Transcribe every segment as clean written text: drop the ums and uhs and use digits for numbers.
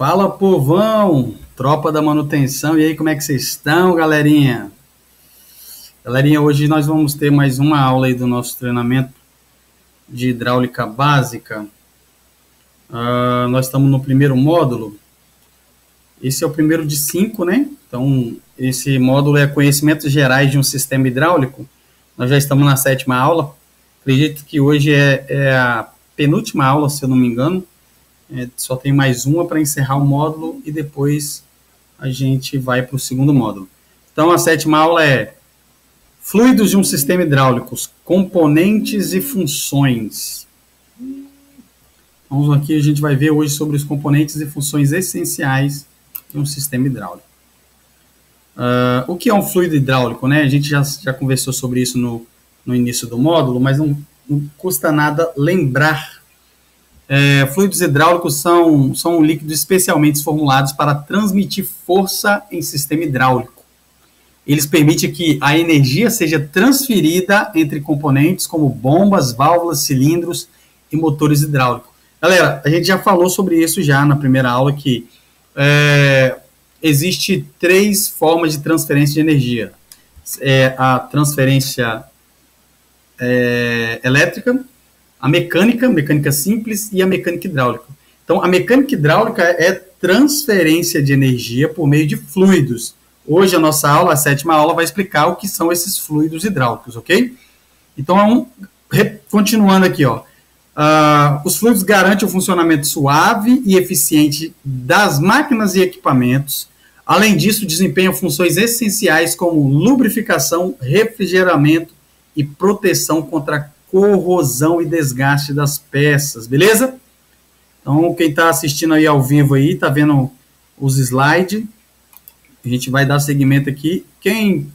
Fala, povão, tropa da manutenção, e aí, como é que vocês estão, galerinha? Galerinha, hoje nós vamos ter mais uma aula aí do nosso treinamento de hidráulica básica. Nós estamos no primeiro módulo. Esse é o primeiro de 5, né? Então, esse módulo é conhecimentos gerais de um sistema hidráulico. Nós já estamos na 7ª aula. Acredito que hoje é a penúltima aula, se eu não me engano. Só tem mais uma para encerrar o módulo e depois a gente vai para o segundo módulo. Então, a 7ª aula é fluidos de um sistema hidráulico, componentes e funções. Vamos aqui, a gente vai ver hoje sobre os componentes e funções essenciais de um sistema hidráulico. O que é um fluido hidráulico, né? A gente já conversou sobre isso no início do módulo, mas não custa nada lembrar. Fluidos hidráulicos são líquidos especialmente formulados para transmitir força em sistema hidráulico. Eles permitem que a energia seja transferida entre componentes como bombas, válvulas, cilindros e motores hidráulicos. Galera, a gente já falou sobre isso já na primeira aula, que existe 3 formas de transferência de energia. A transferência elétrica, a mecânica simples e a mecânica hidráulica. Então, a mecânica hidráulica é transferência de energia por meio de fluidos. Hoje, a nossa aula, a 7ª aula, vai explicar o que são esses fluidos hidráulicos, ok? Então, continuando aqui, ó. Os fluidos garantem o funcionamento suave e eficiente das máquinas e equipamentos. Além disso, desempenham funções essenciais como lubrificação, refrigeramento e proteção contra corrosão e desgaste das peças, beleza? Então, quem está assistindo aí ao vivo aí, tá vendo os slides. A gente vai dar seguimento aqui. Quem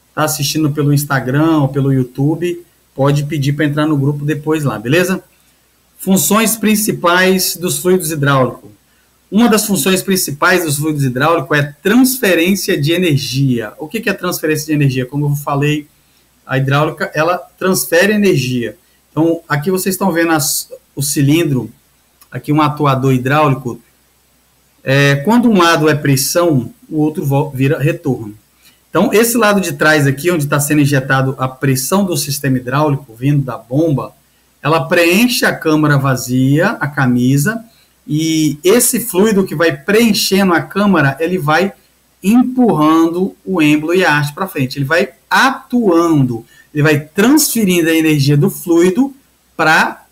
está assistindo pelo Instagram ou pelo YouTube, pode pedir para entrar no grupo depois lá, beleza? Funções principais dos fluidos hidráulicos. Uma das funções principais dos fluidos hidráulicos é transferência de energia. O que é transferência de energia? Como eu falei, a hidráulica, ela transfere energia. Então, aqui vocês estão vendo o cilindro, aqui um atuador hidráulico. Quando um lado é pressão, o outro vira retorno. Então, esse lado de trás aqui, onde está sendo injetado a pressão do sistema hidráulico, vindo da bomba, ela preenche a câmara vazia, a camisa, e esse fluido que vai preenchendo a câmara, ele vai empurrando o êmbolo e a haste para frente. Ele vai atuando, ele vai transferindo a energia do fluido para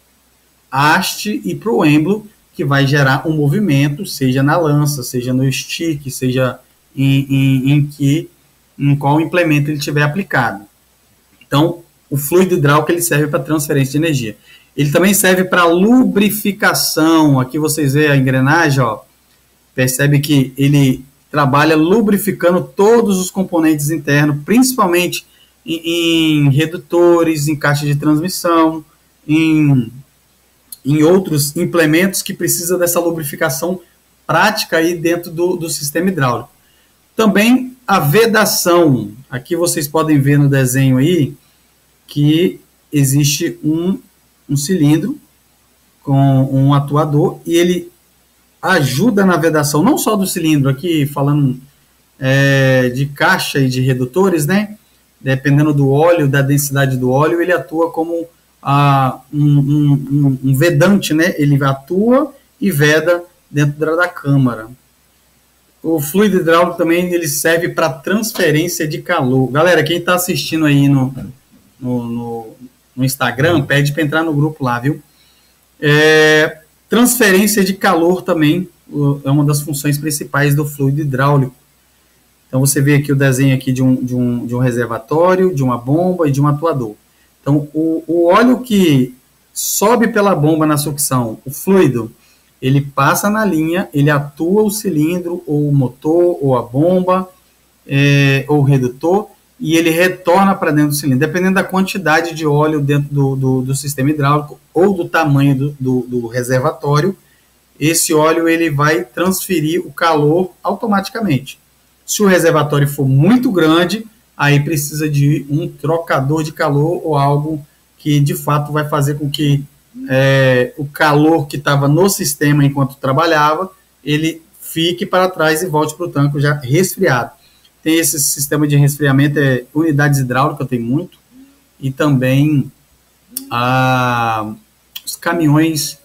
a haste e para o êmbolo, que vai gerar um movimento, seja na lança, seja no stick, seja em qual implemento ele tiver aplicado. Então, o fluido hidráulico ele serve para transferência de energia. Ele também serve para lubrificação. Aqui vocês veem a engrenagem, ó, percebe que ele trabalha lubrificando todos os componentes internos, principalmente em redutores, em caixa de transmissão, em outros implementos que precisam dessa lubrificação prática aí dentro do sistema hidráulico. Também a vedação. Aqui vocês podem ver no desenho aí que existe um cilindro com um atuador e ele ajuda na vedação, não só do cilindro, aqui falando de caixa e de redutores, né? Dependendo do óleo, da densidade do óleo, ele atua como um vedante, né? Ele atua e veda dentro da câmara. O fluido hidráulico também ele serve para transferência de calor. Galera, quem está assistindo aí no Instagram, pede para entrar no grupo lá, viu? Transferência de calor também é uma das funções principais do fluido hidráulico. Então, você vê aqui o desenho aqui de um reservatório, de uma bomba e de um atuador. Então, o óleo que sobe pela bomba na sucção, o fluido, ele passa na linha, ele atua o cilindro, ou o motor, ou a bomba, ou o redutor, e ele retorna para dentro do cilindro. Dependendo da quantidade de óleo dentro do sistema hidráulico, ou do tamanho do reservatório, esse óleo ele vai transferir o calor automaticamente. Se o reservatório for muito grande, aí precisa de um trocador de calor ou algo que de fato vai fazer com que o calor que estava no sistema enquanto trabalhava, ele fique para trás e volte para o tanque já resfriado. Tem esse sistema de resfriamento, unidades hidráulicas tem muito, e também os caminhões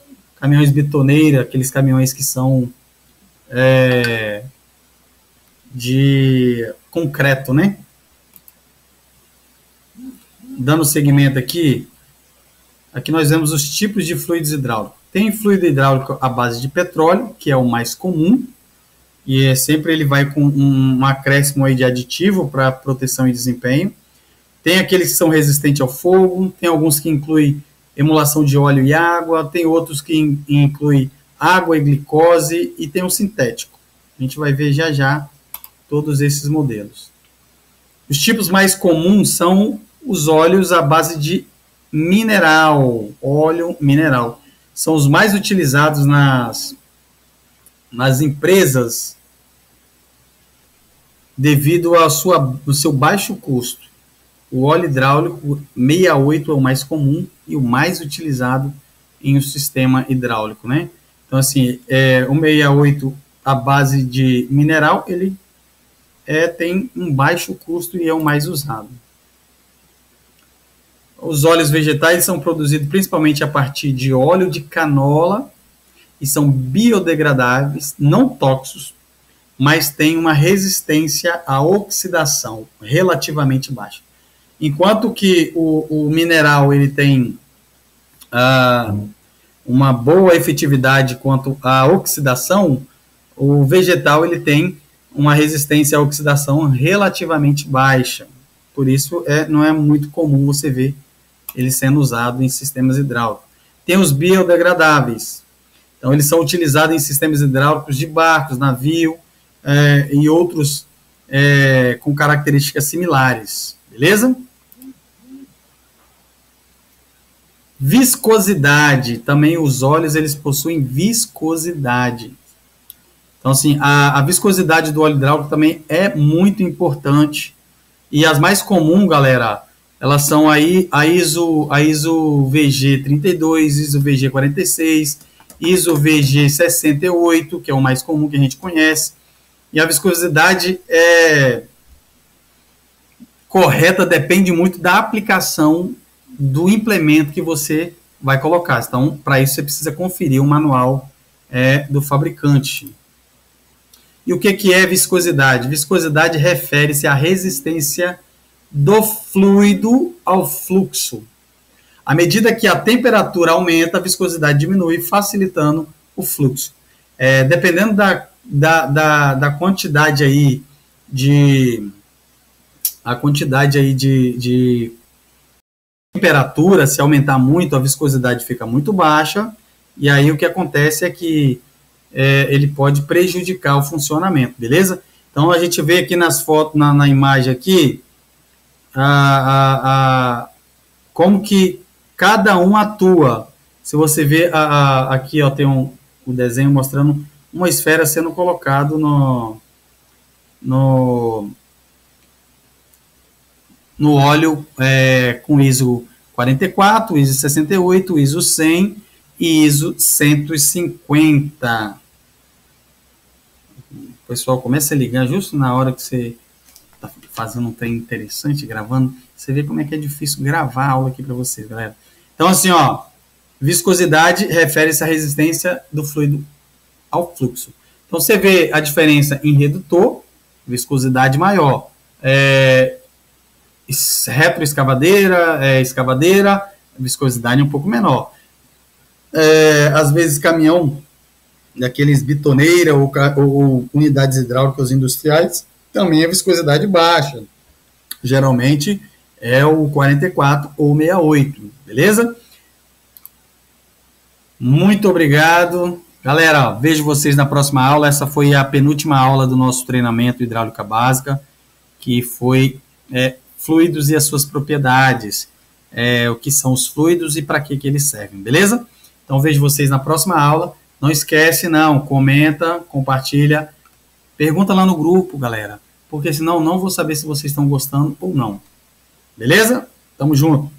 betoneira, aqueles caminhões que são de concreto, né? Dando seguimento aqui nós vemos os tipos de fluidos hidráulicos. Tem fluido hidráulico à base de petróleo, que é o mais comum, e sempre ele vai com um acréscimo aí de aditivo para proteção e desempenho. Tem aqueles que são resistentes ao fogo, tem alguns que incluem emulação de óleo e água, tem outros que incluem água e glicose, e tem um sintético. A gente vai ver já já todos esses modelos. Os tipos mais comuns são os óleos à base de mineral, óleo mineral. São os mais utilizados nas empresas devido ao seu baixo custo. O óleo hidráulico 68 é o mais comum e o mais utilizado em um sistema hidráulico, né? Então, assim, o 68 à base de mineral, ele tem um baixo custo e é o mais usado. Os óleos vegetais são produzidos principalmente a partir de óleo de canola e são biodegradáveis, não tóxicos, mas têm uma resistência à oxidação relativamente baixa. Enquanto que o mineral ele tem uma boa efetividade quanto à oxidação, o vegetal ele tem uma resistência à oxidação relativamente baixa. Por isso, não é muito comum você ver ele sendo usado em sistemas hidráulicos. Tem os biodegradáveis. Então, eles são utilizados em sistemas hidráulicos de barcos, navio e outros com características similares. Beleza? Viscosidade. Também os óleos, eles possuem viscosidade. Então, assim, a viscosidade do óleo hidráulico também é muito importante. E as mais comuns, galera, elas são aí a ISO VG32, ISO VG46, ISO VG68, que é o mais comum que a gente conhece. E a viscosidade correta depende muito da aplicação do implemento que você vai colocar. Então, para isso, você precisa conferir o manual do fabricante. E o que é viscosidade? Viscosidade refere-se à resistência do fluido ao fluxo. À medida que a temperatura aumenta, a viscosidade diminui, facilitando o fluxo. Dependendo da quantidade aí de temperatura, se aumentar muito, a viscosidade fica muito baixa, e aí o que acontece é que ele pode prejudicar o funcionamento, beleza? Então, a gente vê aqui nas fotos, na imagem aqui, como que cada um atua. Se você vê aqui, ó, tem um desenho mostrando uma esfera sendo colocado no óleo com ISO 44, ISO 68, ISO 100 e ISO 150. O pessoal começa a ligar justo na hora que você está fazendo um trem interessante, gravando. Você vê como é que é difícil gravar a aula aqui para vocês, galera. Então, assim, ó, viscosidade refere-se à resistência do fluido ao fluxo. Então, você vê a diferença em redutor, viscosidade maior. Retroescavadeira, escavadeira, viscosidade um pouco menor. Às vezes, caminhão daqueles betoneira ou unidades hidráulicas industriais, também a viscosidade baixa. Geralmente é o 44 ou 68, beleza? Muito obrigado. Galera, vejo vocês na próxima aula. Essa foi a penúltima aula do nosso treinamento hidráulica básica, que foi fluidos e as suas propriedades. O que são os fluidos e para que eles servem, beleza? Então, vejo vocês na próxima aula. Não esquece, comenta, compartilha, pergunta lá no grupo, galera, porque senão não vou saber se vocês estão gostando ou não. Beleza? Tamo junto.